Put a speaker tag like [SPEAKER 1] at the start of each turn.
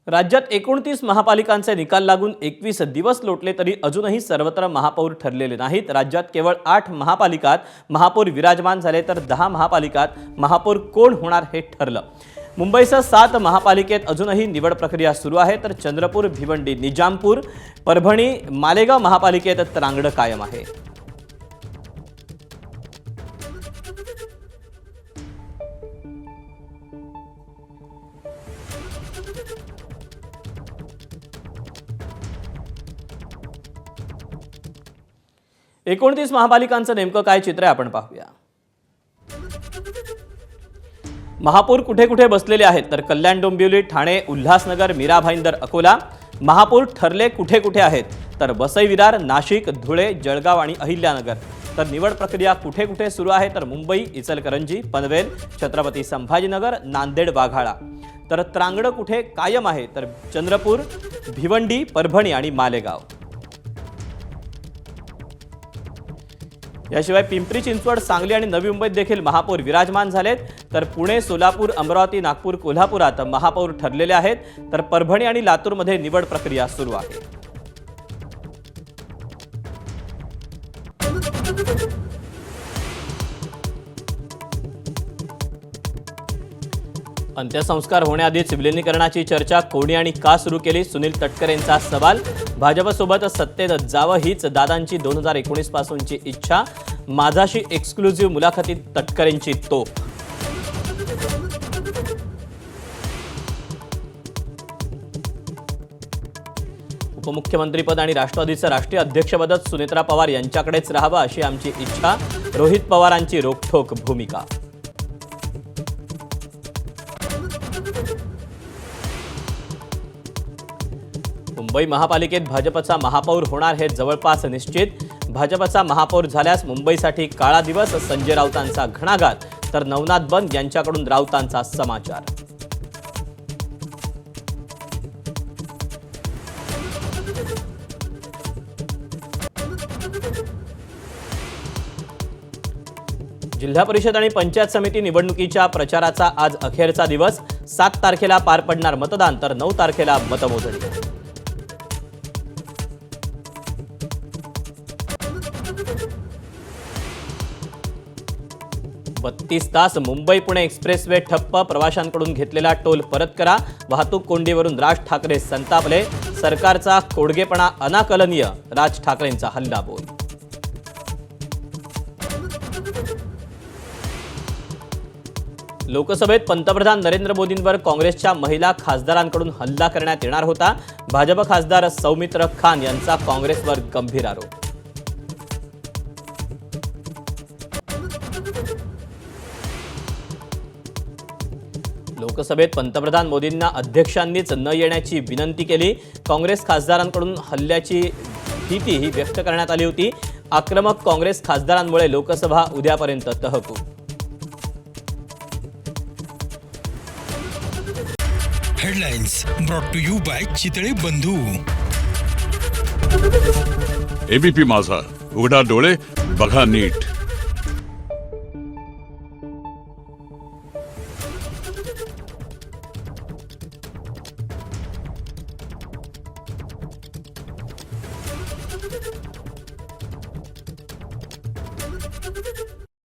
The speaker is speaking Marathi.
[SPEAKER 1] राज्यात 29 महापालिकांचे निकाल लागून 21 दिवस लोटले तरी अजूनही सर्वत्र महापौर ठरलेले नाहीत। राज्यात केवळ 8 महापालिकात महापौर विराजमान झाले तर 10 महापालिकात महापौर कोण होणार हे ठरलं। मुंबईसह 7 महापालिकेत अजूनही निवड प्रक्रिया सुरू आहे तर चंद्रपूर, भिवंडी, निजामपूर, परभणी, मालेगाव महापालिकेत त्रांगडं कायम आहे। एकोणतीस महापालिकांचं नेमकं काय चित्र आहे आपण पाहूया। महापौर कुठे कुठे बसलेले आहेत तर कल्याण, डोंबिवली, ठाणे, उल्हासनगर, मीरा भाईंदर, अकोला। महापौर ठरले कुठे कुठे आहेत तर वसई विरार, नाशिक, धुळे, जळगाव आणि अहिल्यानगर। तर निवड प्रक्रिया कुठे कुठे सुरू आहे तर मुंबई, इचलकरंजी, पनवेल, छत्रपती संभाजीनगर, नांदेड, वाघाळा। तर त्रांगडं कुठे कायम आहे तर चंद्रपूर, भिवंडी, परभणी आणि मालेगाव। याशिवाय पिंपरी चिंचवड, सांगली आणि नवी मुंबईत देखील महापौर विराजमान झालेत तर पुणे, सोलापूर, अमरावती, नागपूर, कोल्हापुरात महापौर ठरलेले आहेत तर परभणी आणि लातूरमध्ये निवड प्रक्रिया सुरू आहे। अंत्यसंस्कार होण्याआधीच विलिनीकरणाची चर्चा कोणी आणि का सुरू केली? सुनील तटकरेंचा सवाल। भाजपसोबत सत्तेत जावं हीच दादांची 2019 पासूनची इच्छा। माझाशी एक्सक्लुझिव्ह मुलाखतीत तटकरेंची तोफ। उपमुख्यमंत्रीपद आणि राष्ट्रवादीचं राष्ट्रीय अध्यक्षपदच सुनेत्रा पवार यांच्याकडेच राहावं अशी आमची इच्छा। रोहित पवारांची रोखठोक भूमिका। मुंबई महापालिकेत भाजपचा महापौर होणार हे जवळपास निश्चित। भाजपचा महापौर झाल्यास मुंबईसाठी काळा दिवस। संजय राऊतांचा घणाघात तर नवनाथ बन यांच्याकडून राऊतांचा समाचार। जिल्हा परिषद आणि पंचायत समिती निवडणुकीच्या प्रचाराचा आज अखेरचा दिवस। 7 तारखेला पार पडणार मतदान तर 9 तारखेला मतमोजणी। 32 तास मुंबई पुणे एक्सप्रेसवे ठप्प। प्रवाशांकडून घेतलेला टोल परत करा। वाहतूक कोंडीवरून राज ठाकरे संतापले। सरकारचा खोडगेपणा अनाकलनीय, राज ठाकरेंचा हल्लाबोल। लोकसभेत पंतप्रधान नरेंद्र मोदींवर काँग्रेसच्या महिला खासदारांकडून हल्ला करण्यात येणार होता। भाजप खासदार सौमित्र खान यांचा काँग्रेसवर गंभीर आरोप। लोकसभेत पंतप्रधान मोदींना अध्यक्षांनीच न येण्याची विनंती केली। काँग्रेस खासदारांकडून हल्ल्याची भीती ही व्यक्त करण्यात आली होती। आक्रमक काँग्रेस खासदारांमुळे लोकसभा उद्यापर्यंत तहकूब।
[SPEAKER 2] Headlines brought to you by Chitale Bandhu.
[SPEAKER 3] ABP माझा, उघडा डोळे बघा नीट।